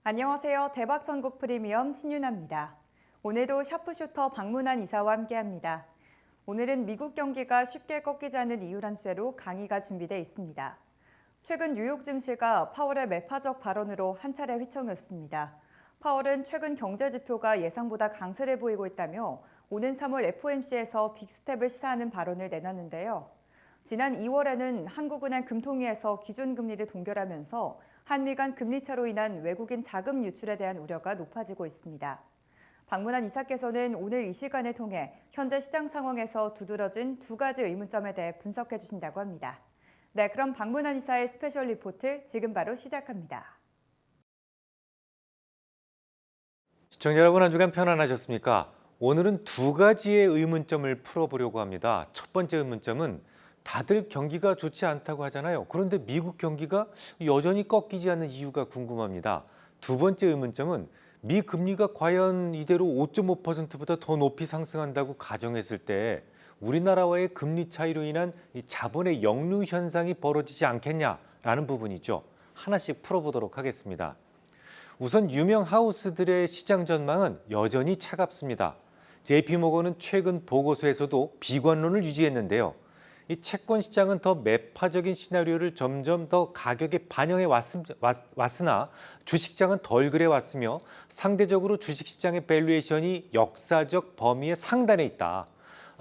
안녕하세요. 대박천국 프리미엄 신윤아입니다. 오늘도 샤프슈터 박문환 이사와 함께합니다. 오늘은 미국 경기가 쉽게 꺾이지 않는 이유란 쇠로 강의가 준비돼 있습니다. 최근 뉴욕 증시가 파월의 매파적 발언으로 한 차례 휘청였습니다. 파월은 최근 경제 지표가 예상보다 강세를 보이고 있다며 오는 3월 FOMC에서 빅스텝을 시사하는 발언을 내놨는데요. 지난 2월에는 한국은행 금통위에서 기준금리를 동결하면서 한미 간 금리차로 인한 외국인 자금 유출에 대한 우려가 높아지고 있습니다. 박문환 이사께서는 오늘 이 시간을 통해 현재 시장 상황에서 두드러진 두 가지 의문점에 대해 분석해 주신다고 합니다. 네, 그럼 박문환 이사의 스페셜 리포트 지금 바로 시작합니다. 시청자 여러분, 한 주간 편안하셨습니까? 오늘은 두 가지의 의문점을 풀어보려고 합니다. 첫 번째 의문점은 다들 경기가 좋지 않다고 하잖아요. 그런데 미국 경기가 여전히 꺾이지 않는 이유가 궁금합니다. 두 번째 의문점은 미 금리가 과연 이대로 5.5%보다 더 높이 상승한다고 가정했을 때 우리나라와의 금리 차이로 인한 이 자본의 역류 현상이 벌어지지 않겠냐라는 부분이죠. 하나씩 풀어보도록 하겠습니다. 우선 유명 하우스들의 시장 전망은 여전히 차갑습니다. JP모건은 최근 보고서에서도 비관론을 유지했는데요. 이 채권 시장은 더 매파적인 시나리오를 점점 더 가격에 반영해 왔으나 주식시장은 덜 그래 왔으며 상대적으로 주식시장의 밸류에이션이 역사적 범위의 상단에 있다.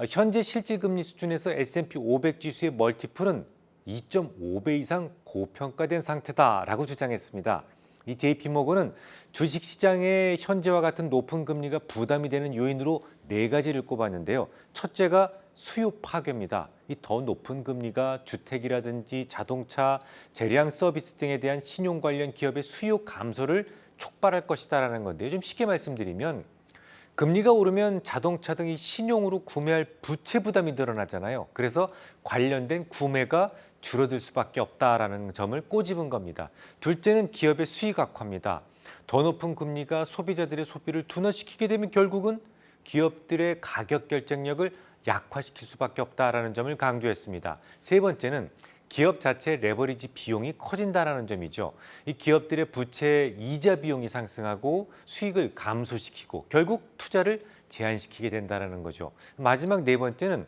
현재 실질금리 수준에서 S&P 500 지수의 멀티플은 2.5배 이상 고평가된 상태다라고 주장했습니다. 이 JP모건은 주식시장의 현재와 같은 높은 금리가 부담이 되는 요인으로 네 가지를 꼽았는데요. 첫째가 수요 파괴입니다. 이 더 높은 금리가 주택이라든지 자동차, 재량 서비스 등에 대한 신용 관련 기업의 수요 감소를 촉발할 것이다라는 건데요. 좀 쉽게 말씀드리면 금리가 오르면 자동차 등이 신용으로 구매할 부채 부담이 늘어나잖아요. 그래서 관련된 구매가 줄어들 수밖에 없다라는 점을 꼬집은 겁니다. 둘째는 기업의 수익 악화입니다. 더 높은 금리가 소비자들의 소비를 둔화시키게 되면 결국은 기업들의 가격 결정력을 약화시킬 수밖에 없다라는 점을 강조했습니다. 세 번째는 기업 자체의 레버리지 비용이 커진다라는 점이죠. 이 기업들의 부채 이자 비용이 상승하고 수익을 감소시키고 결국 투자를 제한시키게 된다는 거죠. 마지막 네 번째는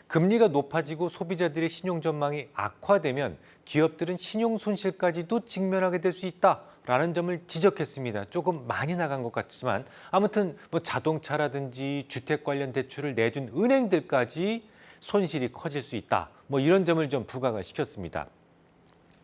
금리가 높아지고 소비자들의 신용 전망이 악화되면 기업들은 신용 손실까지도 직면하게 될 수 있다라는 점을 지적했습니다. 조금 많이 나간 것 같지만 아무튼 자동차라든지 주택 관련 대출을 내준 은행들까지 손실이 커질 수 있다. 이런 점을 좀 부각을 시켰습니다.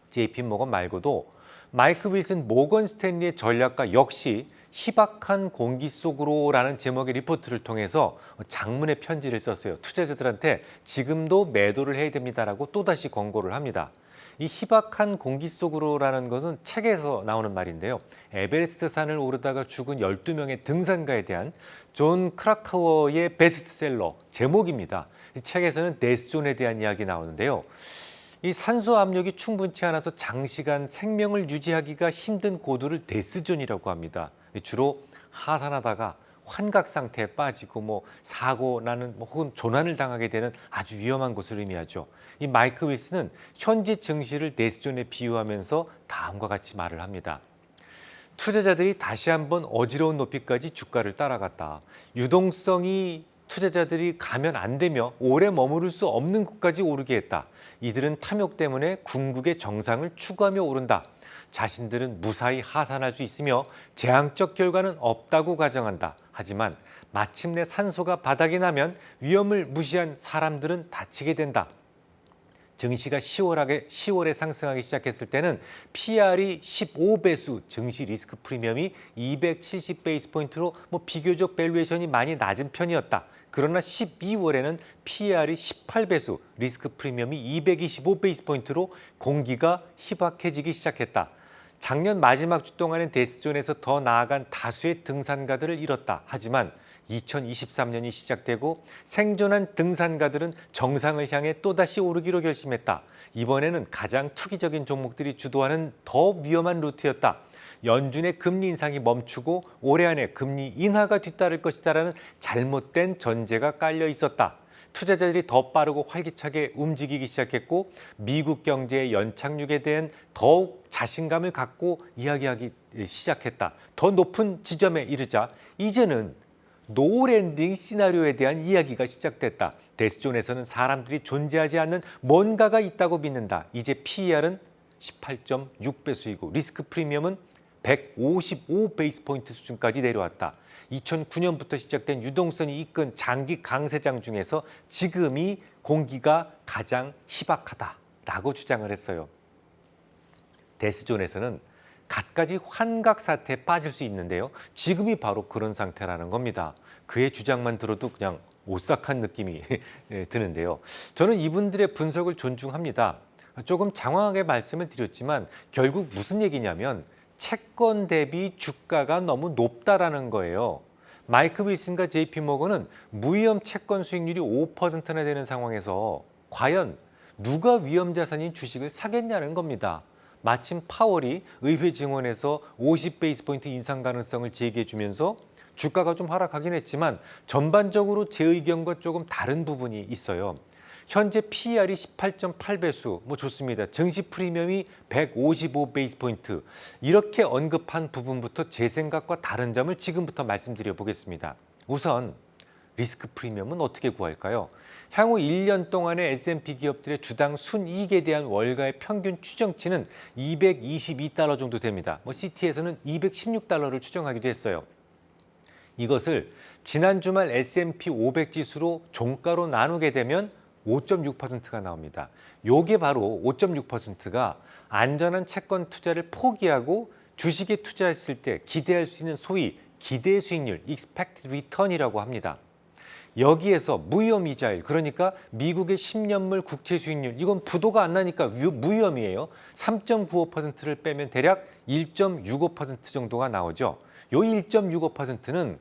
JP모건 말고도 마이크 윌슨 모건 스탠리의 전략가 역시 희박한 공기 속으로라는 제목의 리포트를 통해서 장문의 편지를 썼어요. 투자자들한테 지금도 매도를 해야 됩니다라고 또다시 권고를 합니다. 이 희박한 공기 속으로라는 것은 책에서 나오는 말인데요. 에베레스트 산을 오르다가 죽은 12명의 등산가에 대한 존 크라카워의 베스트셀러 제목입니다. 이 책에서는 데스존에 대한 이야기 나오는데요. 이 산소 압력이 충분치 않아서 장시간 생명을 유지하기가 힘든 고도를 데스존이라고 합니다. 주로 하산하다가 환각 상태에 빠지고 사고 나는 혹은 조난을 당하게 되는 아주 위험한 곳을 의미하죠. 이 마이크 윌슨은 현재 증시를 데스존에 비유하면서 다음과 같이 말을 합니다. 투자자들이 다시 한번 어지러운 높이까지 주가를 따라갔다. 유동성이 투자자들이 가면 안 되며 오래 머무를 수 없는 곳까지 오르게 했다. 이들은 탐욕 때문에 궁극의 정상을 추구하며 오른다. 자신들은 무사히 하산할 수 있으며 재앙적 결과는 없다고 가정한다. 하지만 마침내 산소가 바닥이 나면 위험을 무시한 사람들은 다치게 된다. 증시가 10월에 상승하기 시작했을 때는 PR이 15배수, 증시 리스크 프리미엄이 270베이스 포인트로 비교적 밸류에이션이 많이 낮은 편이었다. 그러나 12월에는 PR이 18배수, 리스크 프리미엄이 225베이스 포인트로 공기가 희박해지기 시작했다. 작년 마지막 주 동안엔 데스존에서 더 나아간 다수의 등산가들을 잃었다. 하지만 2023년이 시작되고 생존한 등산가들은 정상을 향해 또다시 오르기로 결심했다. 이번에는 가장 투기적인 종목들이 주도하는 더 위험한 루트였다. 연준의 금리 인상이 멈추고 올해 안에 금리 인하가 뒤따를 것이다라는 잘못된 전제가 깔려 있었다. 투자자들이 더 빠르고 활기차게 움직이기 시작했고 미국 경제의 연착륙에 대한 더욱 자신감을 갖고 이야기하기 시작했다. 더 높은 지점에 이르자 이제는 노랜딩 시나리오에 대한 이야기가 시작됐다. 데스존에서는 사람들이 존재하지 않는 뭔가가 있다고 믿는다. 이제 PER은 18.6배수이고 리스크 프리미엄은 155 베이스 포인트 수준까지 내려왔다. 2009년부터 시작된 유동성이 이끈 장기 강세장 중에서 지금이 공기가 가장 희박하다라고 주장을 했어요. 데스존에서는 갖가지 환각 사태에 빠질 수 있는데요. 지금이 바로 그런 상태라는 겁니다. 그의 주장만 들어도 그냥 오싹한 느낌이 드는데요. 저는 이분들의 분석을 존중합니다. 조금 장황하게 말씀을 드렸지만 결국 무슨 얘기냐면 채권 대비 주가가 너무 높다라는 거예요. 마이크 윌슨과 JP 모건은 무위험 채권 수익률이 5%나 되는 상황에서 과연 누가 위험 자산인 주식을 사겠냐는 겁니다. 마침 파월이 의회 증언에서 50베이스 포인트 인상 가능성을 제기해 주면서 주가가 좀 하락하긴 했지만 전반적으로 제 의견과 조금 다른 부분이 있어요. 현재 PER이 18.8배수, 좋습니다. 증시 프리미엄이 155 베이스 포인트. 이렇게 언급한 부분부터 제 생각과 다른 점을 지금부터 말씀드려 보겠습니다. 우선 리스크 프리미엄은 어떻게 구할까요? 향후 1년 동안의 S&P 기업들의 주당 순이익에 대한 월가의 평균 추정치는 222달러 정도 됩니다. CT에서는 216달러를 추정하기도 했어요. 이것을 지난 주말 S&P 500 지수로 종가로 나누게 되면 5.6%가 나옵니다. 요게 바로 5.6%가 안전한 채권 투자를 포기하고 주식에 투자했을 때 기대할 수 있는 소위 기대 수익률, expected return이라고 합니다. 여기에서 무위험 이자율, 그러니까 미국의 10년물 국채 수익률, 이건 부도가 안 나니까 무위험이에요. 3.95%를 빼면 대략 1.65% 정도가 나오죠. 요 1.65%는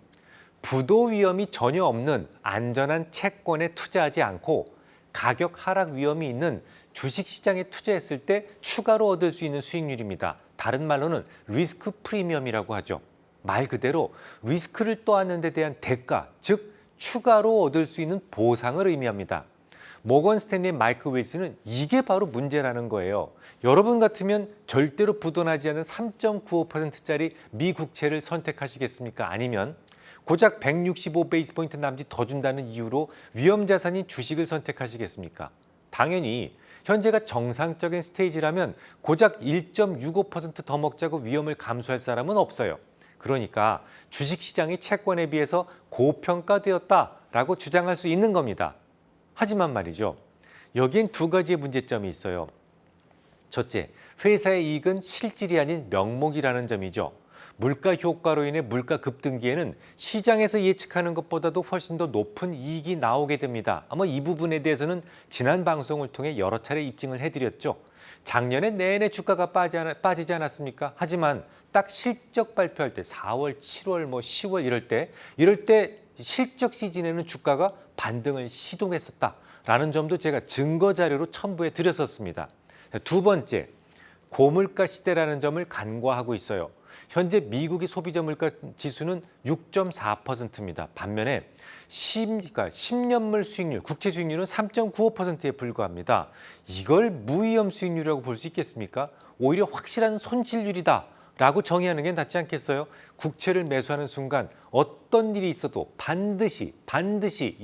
부도 위험이 전혀 없는 안전한 채권에 투자하지 않고 가격 하락 위험이 있는 주식시장에 투자했을 때 추가로 얻을 수 있는 수익률입니다. 다른 말로는 리스크 프리미엄이라고 하죠. 말 그대로 리스크를 떠안는 데 대한 대가, 즉 추가로 얻을 수 있는 보상을 의미합니다. 모건 스탠리의 마이크 윌슨은 이게 바로 문제라는 거예요. 여러분 같으면 절대로 부도나지 않은 3.95%짜리 미국채를 선택하시겠습니까? 아니면 고작 165 베이스 포인트 남짓 더 준다는 이유로 위험 자산인 주식을 선택하시겠습니까? 당연히 현재가 정상적인 스테이지라면 고작 1.65% 더 먹자고 위험을 감수할 사람은 없어요. 그러니까 주식시장이 채권에 비해서 고평가되었다라고 주장할 수 있는 겁니다. 하지만 말이죠. 여기엔 두 가지의 문제점이 있어요. 첫째, 회사의 이익은 실질이 아닌 명목이라는 점이죠. 물가 효과로 인해 물가 급등기에는 시장에서 예측하는 것보다도 훨씬 더 높은 이익이 나오게 됩니다. 아마 이 부분에 대해서는 지난 방송을 통해 여러 차례 입증을 해드렸죠. 작년에 내내 주가가 빠지지 않았습니까? 하지만 딱 실적 발표할 때 4월, 7월, 10월 이럴 때 실적 시즌에는 주가가 반등을 시동했었다라는 점도 제가 증거 자료로 첨부해 드렸었습니다. 두 번째, 고물가 시대라는 점을 간과하고 있어요. 현재 미국의 소비자 물가 지수는 6.4%입니다. 반면에 10년물 수익률, 국채 수익률은 3.95%에 불과합니다. 이걸 무위험 수익률이라고 볼 수 있겠습니까? 오히려 확실한 손실률이다 라고 정의하는 게 낫지 않겠어요? 국채를 매수하는 순간 어떤 일이 있어도 반드시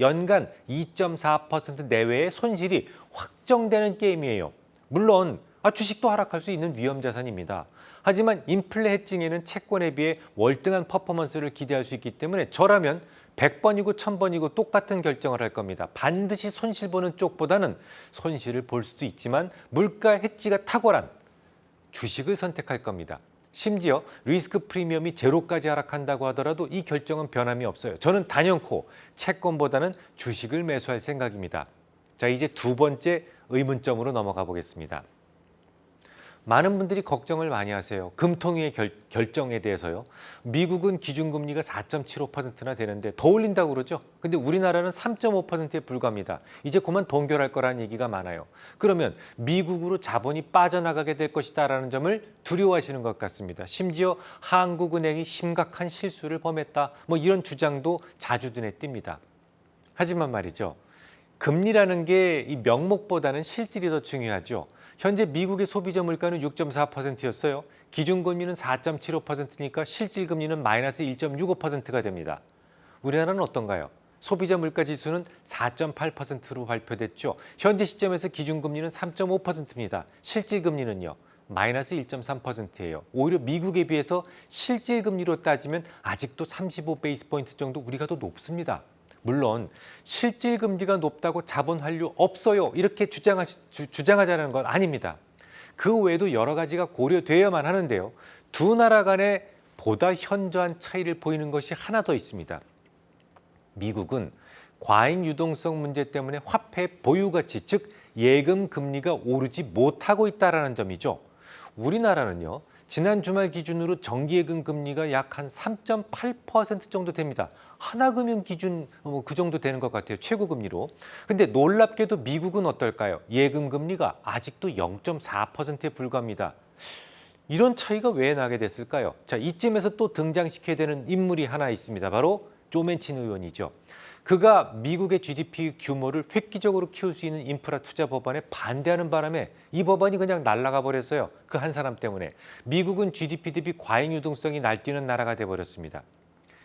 연간 2.4% 내외의 손실이 확정되는 게임이에요. 물론 주식도 하락할 수 있는 위험 자산입니다. 하지만 인플레 해칭에는 채권에 비해 월등한 퍼포먼스를 기대할 수 있기 때문에 저라면 100번이고 1000번이고 똑같은 결정을 할 겁니다. 반드시 손실 보는 쪽보다는 손실을 볼 수도 있지만 물가 해지가 탁월한 주식을 선택할 겁니다. 심지어 리스크 프리미엄이 제로까지 하락한다고 하더라도 이 결정은 변함이 없어요. 저는 단연코 채권보다는 주식을 매수할 생각입니다. 자, 이제 두 번째 의문점으로 넘어가 보겠습니다. 많은 분들이 걱정을 많이 하세요. 금통위의 결정에 대해서요. 미국은 기준금리가 4.75%나 되는데 더 올린다고 그러죠. 근데 우리나라는 3.5%에 불과합니다. 이제 그만 동결할 거라는 얘기가 많아요. 그러면 미국으로 자본이 빠져나가게 될 것이다라는 점을 두려워하시는 것 같습니다. 심지어 한국은행이 심각한 실수를 범했다. 이런 주장도 자주 눈에 띕니다. 하지만 말이죠. 금리라는 게 이 명목보다는 실질이 더 중요하죠. 현재 미국의 소비자 물가는 6.4%였어요. 기준금리는 4.75%니까 실질 금리는 마이너스 1.65%가 됩니다. 우리나라는 어떤가요? 소비자 물가 지수는 4.8%로 발표됐죠. 현재 시점에서 기준금리는 3.5%입니다. 실질 금리는요, 마이너스 1.3%예요. 오히려 미국에 비해서 실질 금리로 따지면 아직도 35베이스 포인트 정도 우리가 더 높습니다. 물론 실질 금리가 높다고 자본 환류 없어요, 이렇게 주장하자는 건 아닙니다. 그 외에도 여러 가지가 고려되어야만 하는데요. 두 나라 간에 보다 현저한 차이를 보이는 것이 하나 더 있습니다. 미국은 과잉 유동성 문제 때문에 화폐 보유 가치, 즉 예금 금리가 오르지 못하고 있다는 점이죠. 우리나라는요, 지난 주말 기준으로 정기예금 금리가 약 한 3.8% 정도 됩니다. 하나금융 기준 그 정도 되는 것 같아요, 최고 금리로. 근데 놀랍게도 미국은 어떨까요? 예금 금리가 아직도 0.4%에 불과합니다. 이런 차이가 왜 나게 됐을까요? 자, 이쯤에서 또 등장시켜야 되는 인물이 하나 있습니다. 바로 조 맨친 의원이죠. 그가 미국의 GDP 규모를 획기적으로 키울 수 있는 인프라 투자 법안에 반대하는 바람에 이 법안이 그냥 날아가 버렸어요. 그 한 사람 때문에. 미국은 GDP 대비 과잉 유동성이 날뛰는 나라가 돼버렸습니다.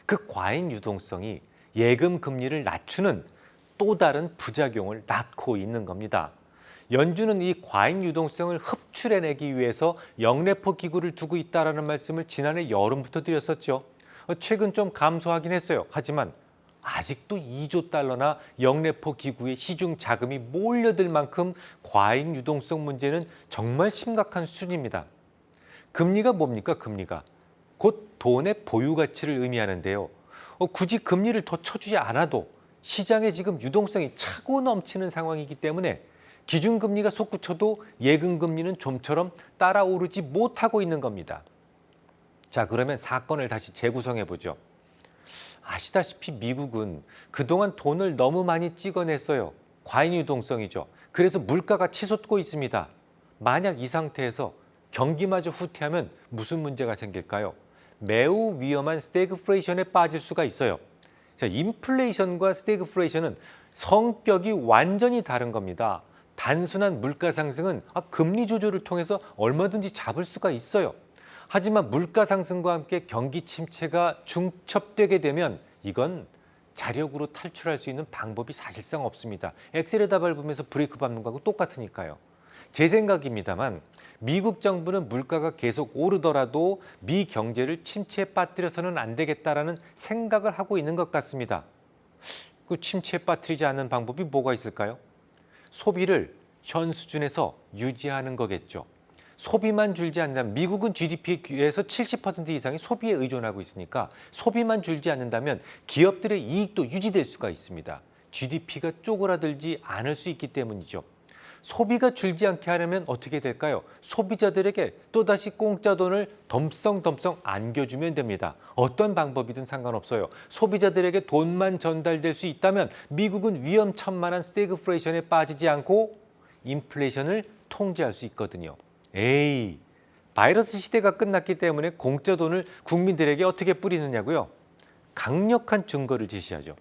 그 과잉 유동성이 예금 금리를 낮추는 또 다른 부작용을 낳고 있는 겁니다. 연준은 이 과잉 유동성을 흡출해내기 위해서 영래포 기구를 두고 있다는 말씀을 지난해 여름부터 드렸었죠. 최근 좀 감소하긴 했어요. 하지만 아직도 2조 달러나 영래포 기구에 시중 자금이 몰려들 만큼 과잉 유동성 문제는 정말 심각한 수준입니다. 금리가 뭡니까? 금리가 곧 돈의 보유 가치를 의미하는데요. 굳이 금리를 더 쳐주지 않아도 시장에 지금 유동성이 차고 넘치는 상황이기 때문에 기준금리가 솟구쳐도 예금금리는 좀처럼 따라오르지 못하고 있는 겁니다. 자, 그러면 사건을 다시 재구성해 보죠. 아시다시피 미국은 그동안 돈을 너무 많이 찍어냈어요. 과잉 유동성이죠. 그래서 물가가 치솟고 있습니다. 만약 이 상태에서 경기마저 후퇴하면 무슨 문제가 생길까요? 매우 위험한 스태그플레이션에 빠질 수가 있어요. 자, 인플레이션과 스태그플레이션은 성격이 완전히 다른 겁니다. 단순한 물가 상승은 금리 조절을 통해서 얼마든지 잡을 수가 있어요. 하지만 물가 상승과 함께 경기 침체가 중첩되게 되면 이건 자력으로 탈출할 수 있는 방법이 사실상 없습니다. 엑셀에다 밟으면서 브레이크 밟는 거하고 똑같으니까요. 제 생각입니다만 미국 정부는 물가가 계속 오르더라도 미 경제를 침체에 빠뜨려서는 안 되겠다라는 생각을 하고 있는 것 같습니다. 그 침체에 빠뜨리지 않는 방법이 뭐가 있을까요? 소비를 현 수준에서 유지하는 거겠죠. 소비만 줄지 않는다면 미국은 GDP에서 70% 이상이 소비에 의존하고 있으니까 소비만 줄지 않는다면 기업들의 이익도 유지될 수가 있습니다. GDP가 쪼그라들지 않을 수 있기 때문이죠. 소비가 줄지 않게 하려면 어떻게 될까요? 소비자들에게 또다시 공짜 돈을 덤썽덤썽 안겨주면 됩니다. 어떤 방법이든 상관없어요. 소비자들에게 돈만 전달될 수 있다면 미국은 위험천만한 스태그플레이션에 빠지지 않고 인플레이션을 통제할 수 있거든요. 에이, 바이러스 시대가 끝났기 때문에 공짜 돈을 국민들에게 어떻게 뿌리느냐고요? 강력한 증거를 제시하죠.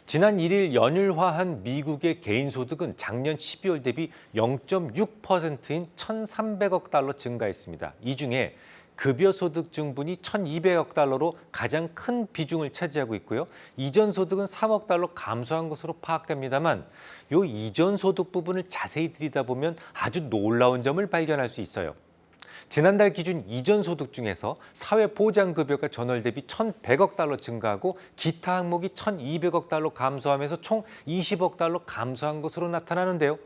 지난 1일 연율화한 미국의 개인소득은 작년 12월 대비 0.6%인 1,300억 달러 증가했습니다. 이 중에 급여소득 증분이 1,200억 달러로 가장 큰 비중을 차지하고 있고요. 이전소득은 3억 달러 감소한 것으로 파악됩니다만 이 이전소득 부분을 자세히 들여다보면 아주 놀라운 점을 발견할 수 있어요. 지난달 기준 이전소득 중에서 사회보장급여가 전월 대비 1,100억 달러 증가하고 기타 항목이 1,200억 달러 감소하면서 총 20억 달러 감소한 것으로 나타나는데요.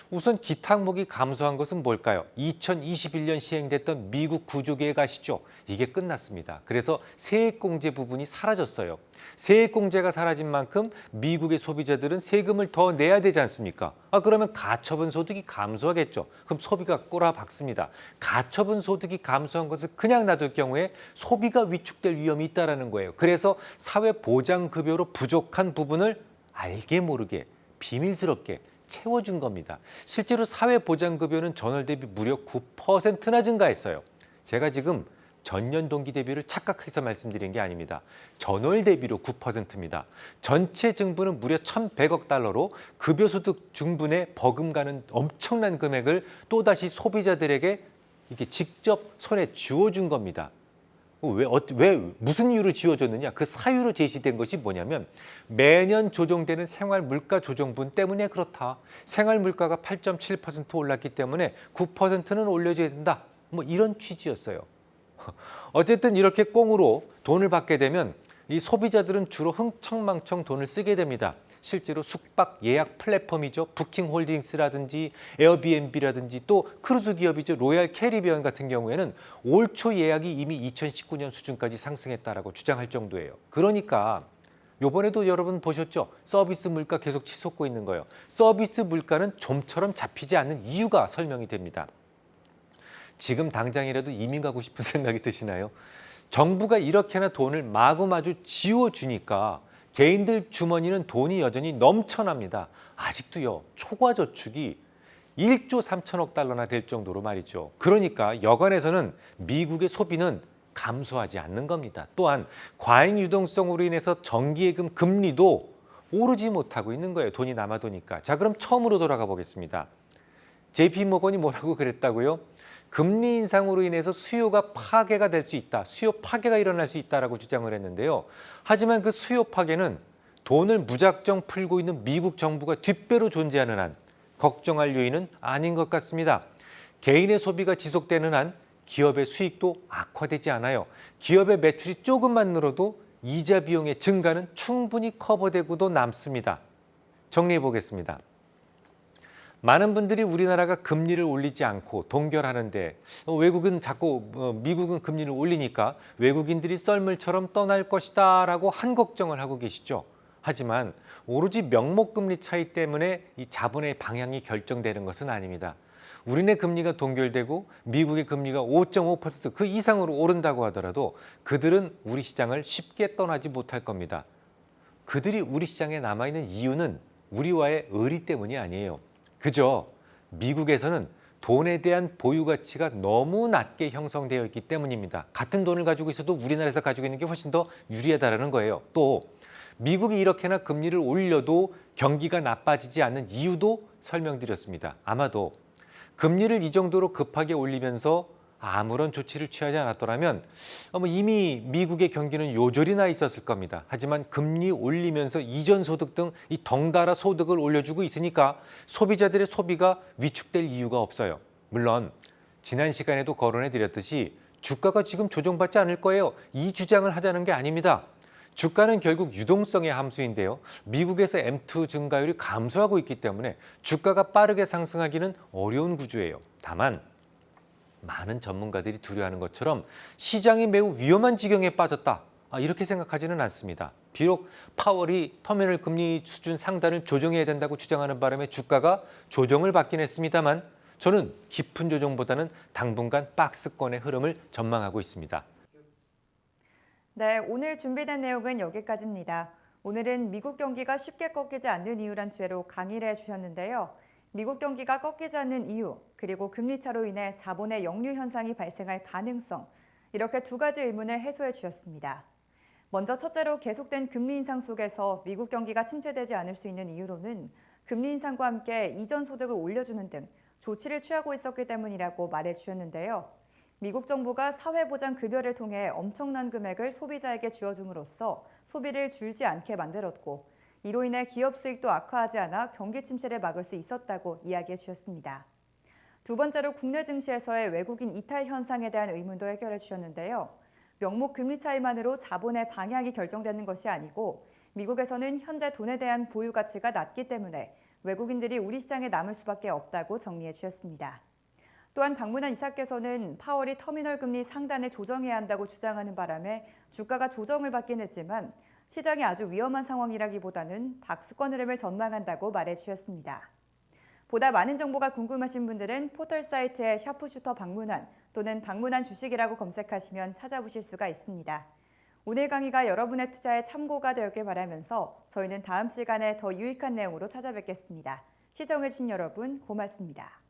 우선 기타 항목이 감소한 것은 뭘까요? 2021년 시행됐던 미국 구조개혁 아시죠? 이게 끝났습니다. 그래서 세액공제 부분이 사라졌어요. 세액공제가 사라진 만큼 미국의 소비자들은 세금을 더 내야 되지 않습니까? 그러면 가처분 소득이 감소하겠죠. 그럼 소비가 꼬라박습니다. 가처분 소득이 감소한 것을 그냥 놔둘 경우에 소비가 위축될 위험이 있다는 거예요. 그래서 사회보장급여로 부족한 부분을 알게 모르게 비밀스럽게 채워준 겁니다. 실제로 사회보장급여는 전월 대비 무려 9%나 증가했어요. 제가 지금 전년 동기 대비를 착각해서 말씀드린 게 아닙니다. 전월 대비로 9%입니다. 전체 증부는 무려 1,100억 달러로 급여소득 중분에 버금가는 엄청난 금액을 또다시 소비자들에게 이게 직접 손에 쥐어준 겁니다. 무슨 이유로 지어줬느냐? 그 사유로 제시된 것이 뭐냐면 매년 조정되는 생활물가 조정분 때문에 그렇다. 생활물가가 8.7% 올랐기 때문에 9%는 올려줘야 된다. 뭐 이런 취지였어요. 어쨌든 이렇게 꽁으로 돈을 받게 되면 이 소비자들은 주로 흥청망청 돈을 쓰게 됩니다. 실제로 숙박 예약 플랫폼이죠. 부킹홀딩스라든지 에어비앤비라든지 또 크루즈 기업이죠. 로얄 캐리비안 같은 경우에는 올 초 예약이 이미 2019년 수준까지 상승했다라고 주장할 정도예요. 그러니까 요번에도 여러분 보셨죠? 서비스 물가 계속 치솟고 있는 거예요. 서비스 물가는 좀처럼 잡히지 않는 이유가 설명이 됩니다. 지금 당장이라도 이민 가고 싶은 생각이 드시나요? 정부가 이렇게나 돈을 마구마구 지워주니까 개인들 주머니는 돈이 여전히 넘쳐납니다. 아직도요, 초과저축이 1조 3천억 달러나 될 정도로 말이죠. 그러니까 여간에서는 미국의 소비는 감소하지 않는 겁니다. 또한 과잉 유동성으로 인해서 정기예금 금리도 오르지 못하고 있는 거예요. 돈이 남아도니까. 자, 그럼 처음으로 돌아가 보겠습니다. JP 모건이 뭐라고 그랬다고요? 금리 인상으로 인해서 수요가 파괴가 될 수 있다. 수요 파괴가 일어날 수 있다라고 주장을 했는데요. 하지만 그 수요 파괴는 돈을 무작정 풀고 있는 미국 정부가 뒷배로 존재하는 한 걱정할 요인은 아닌 것 같습니다. 개인의 소비가 지속되는 한 기업의 수익도 악화되지 않아요. 기업의 매출이 조금만 늘어도 이자 비용의 증가는 충분히 커버되고도 남습니다. 정리해 보겠습니다. 많은 분들이 우리나라가 금리를 올리지 않고 동결하는데 외국은 자꾸 미국은 금리를 올리니까 외국인들이 썰물처럼 떠날 것이다 라고 한 걱정을 하고 계시죠. 하지만 오로지 명목금리 차이 때문에 이 자본의 방향이 결정되는 것은 아닙니다. 우리네 금리가 동결되고 미국의 금리가 5.5% 그 이상으로 오른다고 하더라도 그들은 우리 시장을 쉽게 떠나지 못할 겁니다. 그들이 우리 시장에 남아있는 이유는 우리와의 의리 때문이 아니에요. 그저 미국에서는 돈에 대한 보유 가치가 너무 낮게 형성되어 있기 때문입니다. 같은 돈을 가지고 있어도 우리나라에서 가지고 있는 게 훨씬 더 유리하다는 거예요. 또 미국이 이렇게나 금리를 올려도 경기가 나빠지지 않는 이유도 설명드렸습니다. 아마도 금리를 이 정도로 급하게 올리면서 아무런 조치를 취하지 않았더라면 이미 미국의 경기는 요절이 나 있었을 겁니다. 하지만 금리 올리면서 이전 소득 등 이 덩달아 소득을 올려주고 있으니까 소비자들의 소비가 위축될 이유가 없어요. 물론 지난 시간에도 거론해 드렸듯이 주가가 지금 조정받지 않을 거예요. 이 주장을 하자는 게 아닙니다. 주가는 결국 유동성의 함수인데요. 미국에서 M2 증가율이 감소하고 있기 때문에 주가가 빠르게 상승하기는 어려운 구조예요. 다만 많은 전문가들이 두려워하는 것처럼 시장이 매우 위험한 지경에 빠졌다. 이렇게 생각하지는 않습니다. 비록 파월이 터미널 금리 수준 상단을 조정해야 된다고 주장하는 바람에 주가가 조정을 받긴 했습니다만 저는 깊은 조정보다는 당분간 박스권의 흐름을 전망하고 있습니다. 네, 오늘 준비된 내용은 여기까지입니다. 오늘은 미국 경기가 쉽게 꺾이지 않는 이유란 주제로 강의를 해주셨는데요. 미국 경기가 꺾이지 않는 이유, 그리고 금리 차로 인해 자본의 역류 현상이 발생할 가능성, 이렇게 두 가지 의문을 해소해 주셨습니다. 먼저 첫째로 계속된 금리 인상 속에서 미국 경기가 침체되지 않을 수 있는 이유로는 금리 인상과 함께 이전 소득을 올려주는 등 조치를 취하고 있었기 때문이라고 말해 주셨는데요. 미국 정부가 사회보장급여를 통해 엄청난 금액을 소비자에게 쥐어줌으로써 소비를 줄지 않게 만들었고 이로 인해 기업 수익도 악화하지 않아 경기 침체를 막을 수 있었다고 이야기해 주셨습니다. 두 번째로 국내 증시에서의 외국인 이탈 현상에 대한 의문도 해결해 주셨는데요. 명목 금리 차이만으로 자본의 방향이 결정되는 것이 아니고 미국에서는 현재 돈에 대한 보유 가치가 낮기 때문에 외국인들이 우리 시장에 남을 수밖에 없다고 정리해 주셨습니다. 또한 박문환 이사께서는 파월이 터미널 금리 상단을 조정해야 한다고 주장하는 바람에 주가가 조정을 받긴 했지만 시장이 아주 위험한 상황이라기보다는 박스권 흐름을 전망한다고 말해주셨습니다. 보다 많은 정보가 궁금하신 분들은 포털 사이트에 샤프슈터 박문환 또는 박문환 주식이라고 검색하시면 찾아보실 수가 있습니다. 오늘 강의가 여러분의 투자에 참고가 되었길 바라면서 저희는 다음 시간에 더 유익한 내용으로 찾아뵙겠습니다. 시청해주신 여러분 고맙습니다.